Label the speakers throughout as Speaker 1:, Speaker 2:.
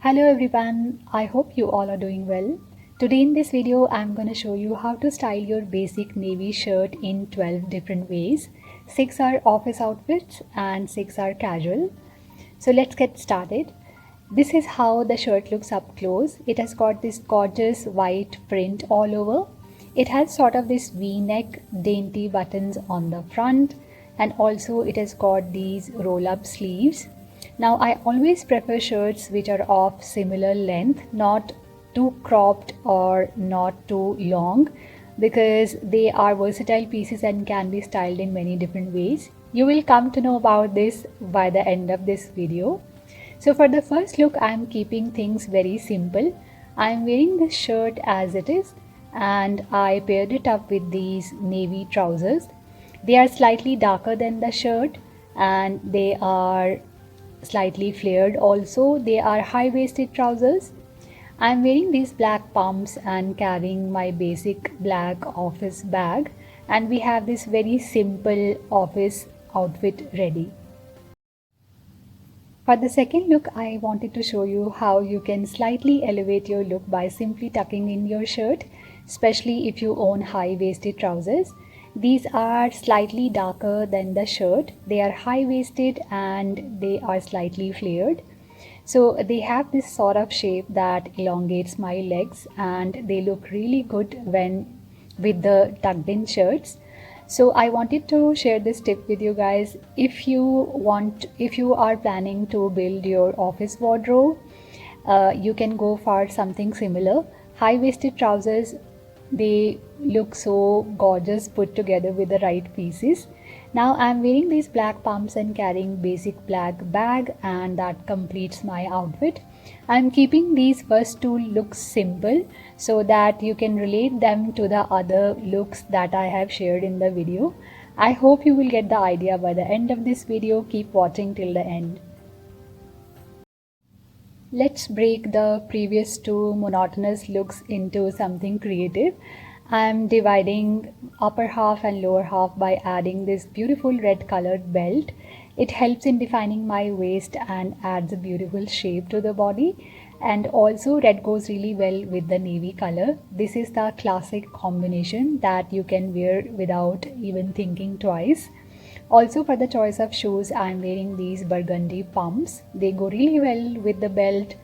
Speaker 1: Hello everyone, I hope you all are doing well. Today in this video, I'm going to show you how to style your basic navy shirt in 12 different ways. 6 are office outfits and 6 are casual. So let's get started. This is how the shirt looks up close. It has got this gorgeous white print all over. It has sort of this V-neck dainty buttons on the front, and also it has got these roll-up sleeves. Now I always prefer shirts which are of similar length, not too cropped or not too long, because they are versatile pieces and can be styled in many different ways. You will come to know about this by the end of this video. So for the first look, I am keeping things very simple. I am wearing this shirt as it is, and I paired it up with these navy trousers. They are slightly darker than the shirt and they are slightly flared also. They are high-waisted trousers. I'm wearing these black pumps and carrying my basic black office bag, and we have this very simple office outfit ready. For the second look, I wanted to show you how you can slightly elevate your look by simply tucking in your shirt, especially if you own high-waisted trousers. These are slightly darker than the shirt. They are high-waisted and they are slightly flared. So they have this sort of shape that elongates my legs, and they look really good when with the tucked in shirts. So I wanted to share this tip with you guys. If you are planning to build your office wardrobe, you can go for something similar. High-waisted trousers, they look so gorgeous put together with the right pieces. Now I'm wearing these black pumps and carrying basic black bag, and that completes my outfit. I'm keeping these first two looks simple so that you can relate them to the other looks that I have shared in the video. I hope you will get the idea by the end of this video. Keep watching till the end. Let's break the previous two monotonous looks into something creative. I'm dividing upper half and lower half by adding this beautiful red colored belt. It helps in defining my waist and adds a beautiful shape to the body. And also red goes really well with the navy color. This is the classic combination that you can wear without even thinking twice. Also for the choice of shoes, I'm wearing these burgundy pumps. They go really well with the belt.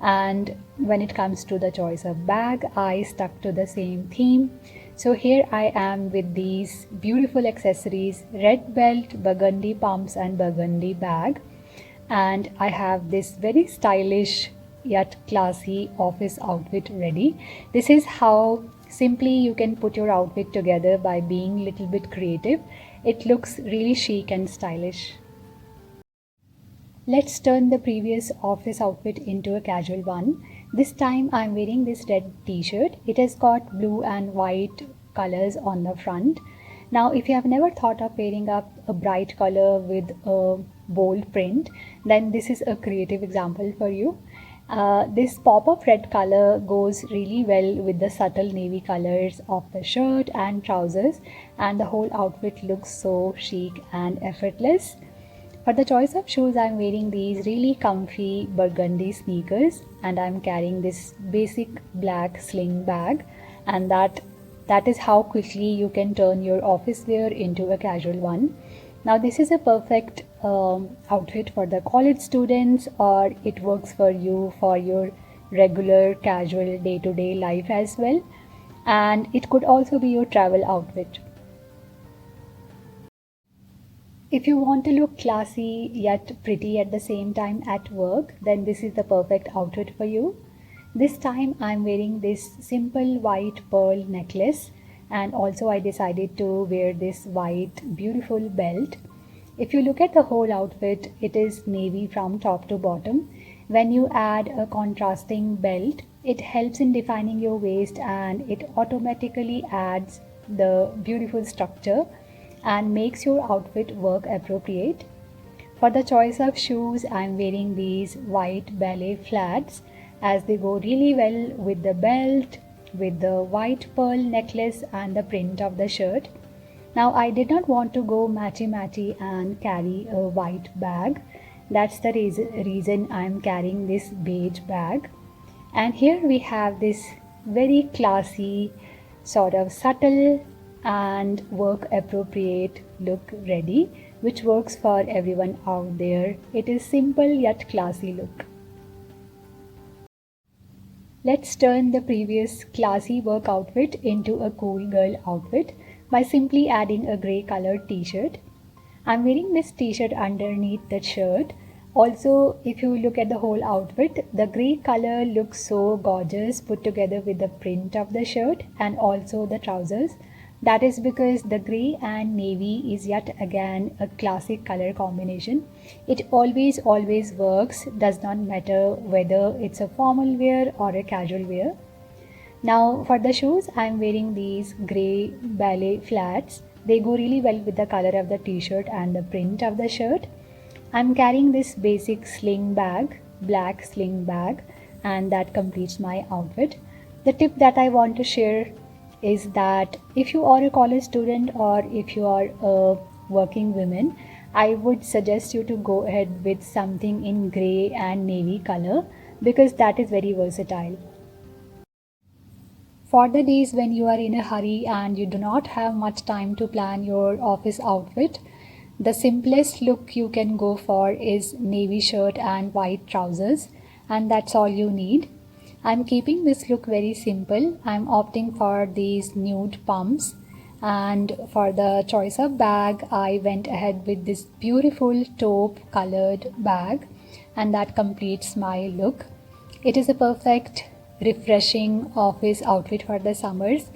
Speaker 1: And when it comes to the choice of bag, I stuck to the same theme. So here I am with these beautiful accessories: red belt, burgundy pumps and burgundy bag. And I have this very stylish yet classy office outfit ready. This is how simply you can put your outfit together by being a little bit creative. It looks really chic and stylish. Let's turn the previous office outfit into a casual one. This time I'm wearing this red t-shirt. It has got blue and white colors on the front. Now if you have never thought of pairing up a bright color with a bold print, then this is a creative example for you. This pop of red color goes really well with the subtle navy colors of the shirt and trousers, and the whole outfit looks so chic and effortless. For the choice of shoes, I'm wearing these really comfy burgundy sneakers, and I'm carrying this basic black sling bag, and that is how quickly you can turn your office wear into a casual one. Now this is a perfect outfit for the college students, or it works for you for your regular casual day-to-day life as well, and it could also be your travel outfit. If you want to look classy yet pretty at the same time at work, then this is the perfect outfit for you. This time I'm wearing this simple white pearl necklace, and also I decided to wear this white beautiful belt. If you look at the whole outfit, it is navy from top to bottom. When you add a contrasting belt, it helps in defining your waist, and it automatically adds the beautiful structure and makes your outfit work appropriate. For the choice of shoes, I'm wearing these white ballet flats, as they go really well with the belt, with the white pearl necklace and the print of the shirt. Now I did not want to go matchy and carry a white bag, That's the reason I'm carrying this beige bag. And here we have this very classy, sort of subtle and work appropriate look ready, which works for everyone out there. It is simple yet classy look. Let's turn the previous classy work outfit into a cool girl outfit by simply adding a grey colored t-shirt. I'm wearing this t-shirt underneath the shirt. Also, if you look at the whole outfit, the grey color looks so gorgeous put together with the print of the shirt and also the trousers. That is because the grey and navy is yet again a classic color combination. It always works, does not matter whether it's a formal wear or a casual wear. Now for the shoes, I'm wearing these grey ballet flats. They go really well with the color of the t-shirt and the print of the shirt. I'm carrying this basic sling bag, black sling bag, and that completes my outfit. The tip that I want to share is that if you are a college student or if you are a working woman, I would suggest you to go ahead with something in grey and navy color because that is very versatile. For the days when you are in a hurry and you do not have much time to plan your office outfit, the simplest look you can go for is navy shirt and white trousers, and that's all you need. I'm keeping this look very simple. I'm opting for these nude pumps, and for the choice of bag, I went ahead with this beautiful taupe colored bag, and that completes my look. It is a perfect, refreshing office outfit for the summers.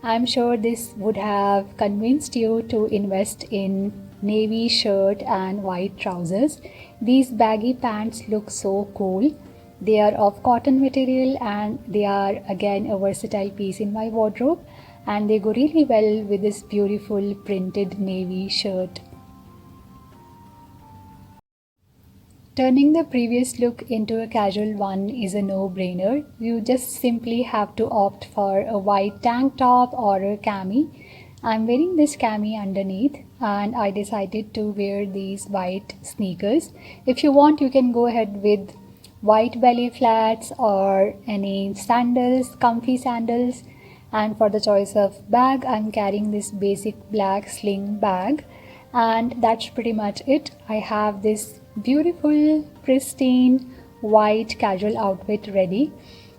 Speaker 1: I'm sure this would have convinced you to invest in navy shirt and white trousers. These baggy pants look so cool. They are of cotton material and they are again a versatile piece in my wardrobe, and they go really well with this beautiful printed navy shirt. Turning the previous look into a casual one is a no-brainer. You just simply have to opt for a white tank top or a cami. I'm wearing this cami underneath and I decided to wear these white sneakers. If you want, you can go ahead with white belly flats or any sandals, comfy sandals. And for the choice of bag, I'm carrying this basic black sling bag, and that's pretty much it. I have this beautiful, pristine, white casual outfit ready.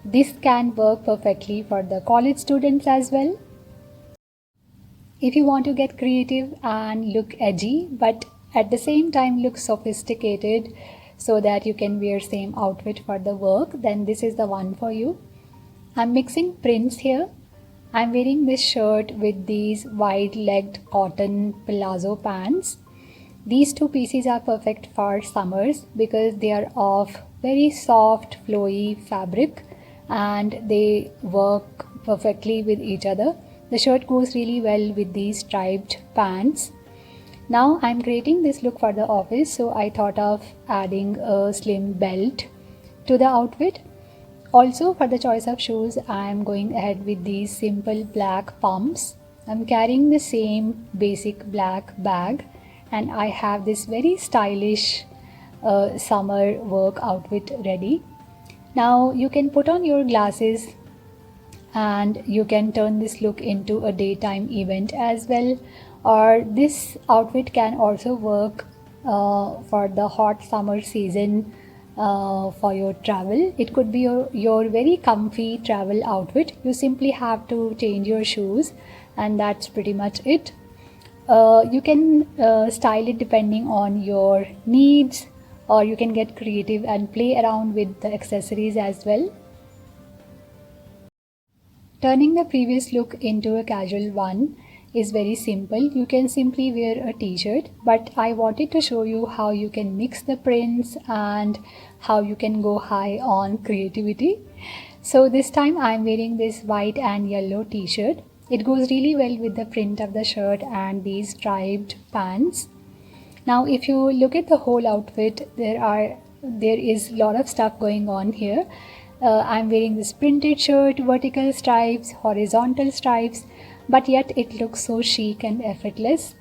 Speaker 1: This can work perfectly for the college students as well. If you want to get creative and look edgy, but at the same time look sophisticated so that you can wear same outfit for the work, then this is the one for you. I'm mixing prints here. I'm wearing this shirt with these wide-legged cotton palazzo pants. These two pieces are perfect for summers because they are of very soft, flowy fabric and they work perfectly with each other. The shirt goes really well with these striped pants. Now I'm creating this look for the office, so I thought of adding a slim belt to the outfit. Also, for the choice of shoes, I'm going ahead with these simple black pumps. I'm carrying the same basic black bag and I have this very stylish summer work outfit ready. Now you can put on your glasses and you can turn this look into a daytime event as well, or this outfit can also work for the hot summer season for your travel. It could be your very comfy travel outfit. You simply have to change your shoes and that's pretty much it. You can style it depending on your needs, or you can get creative and play around with the accessories as well. Turning the previous look into a casual one is very simple. You can simply wear a t-shirt, but I wanted to show you how you can mix the prints and how you can go high on creativity. So this time I'm wearing this white and yellow t-shirt. It goes really well with the print of the shirt and these striped pants. Now if you look at the whole outfit, there is a lot of stuff going on here. I'm wearing this printed shirt, vertical stripes, horizontal stripes, but yet it looks so chic and effortless.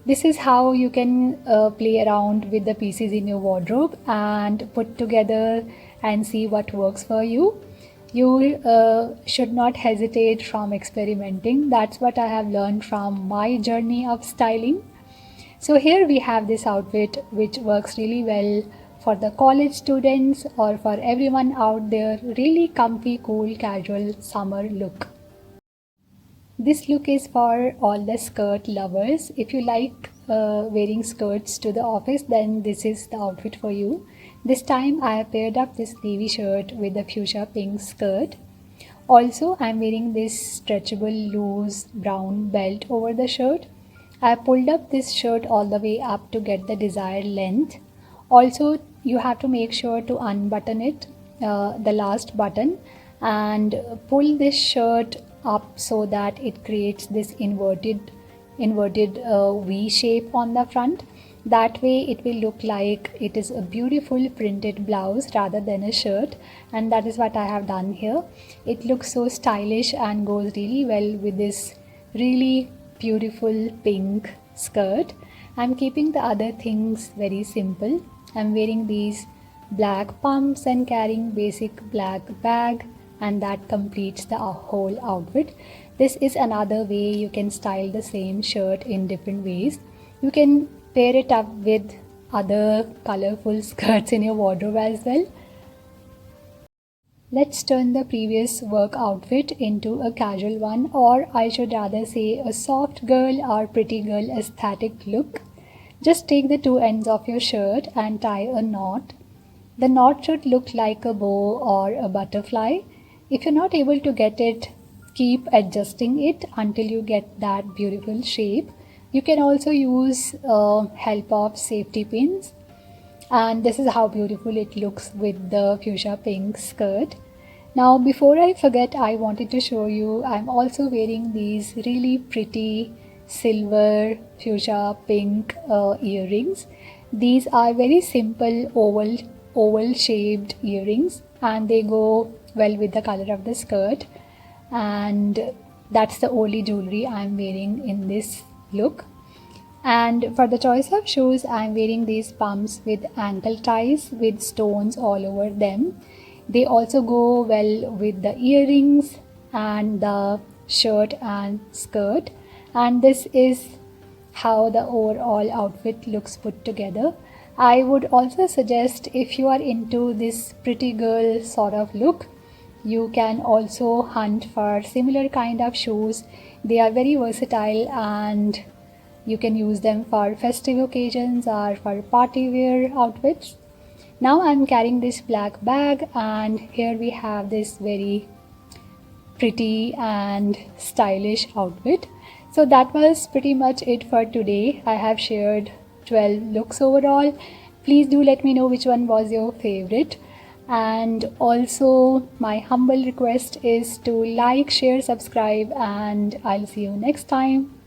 Speaker 1: This is how you can play around with the pieces in your wardrobe and put together and see what works for you. You should not hesitate from experimenting. That's what I have learned from my journey of styling. So here we have this outfit which works really well for the college students or for everyone out there. Really comfy, cool, casual summer look. This look is for all the skirt lovers. If you like wearing skirts to the office, then this is the outfit for you. This time I have paired up this navy shirt with the fuchsia pink skirt. Also, I am wearing this stretchable loose brown belt over the shirt. I pulled up this shirt all the way up to get the desired length. Also, you have to make sure to unbutton it, the last button, and pull this shirt up so that it creates this inverted V shape on the front. That way it will look like it is a beautiful printed blouse rather than a shirt, and that is what I have done here. It looks so stylish and goes really well with this really beautiful pink skirt. I'm keeping the other things very simple. I'm wearing these black pumps and carrying basic black bag, and that completes the whole outfit. This is another way you can style the same shirt in different ways. You can pair it up with other colorful skirts in your wardrobe as well. Let's turn the previous work outfit into a casual one, or I should rather say a soft girl or pretty girl aesthetic look. Just take the two ends of your shirt and tie a knot. The knot should look like a bow or a butterfly. If you're not able to get it, keep adjusting it until you get that beautiful shape. You can also use help of safety pins, and this is how beautiful it looks with the fuchsia pink skirt. Now before I forget, I wanted to show you I'm also wearing these really pretty silver fuchsia pink earrings. These are very simple oval shaped earrings, and they go well with the color of the skirt, and that's the only jewelry I'm wearing in this look. And for the choice of shoes, I'm wearing these pumps with ankle ties with stones all over them. They also go well with the earrings and the shirt and skirt, and this is how the overall outfit looks put together. I would also suggest, if you are into this pretty girl sort of look, you can also hunt for similar kind of shoes. They are very versatile and you can use them for festive occasions or for party wear outfits. Now I'm carrying this black bag, and here we have this very pretty and stylish outfit. So that was pretty much it for today. I have shared 12 looks overall. Please do let me know which one was your favorite. And also my humble request is to like, share, subscribe, and I'll see you next time.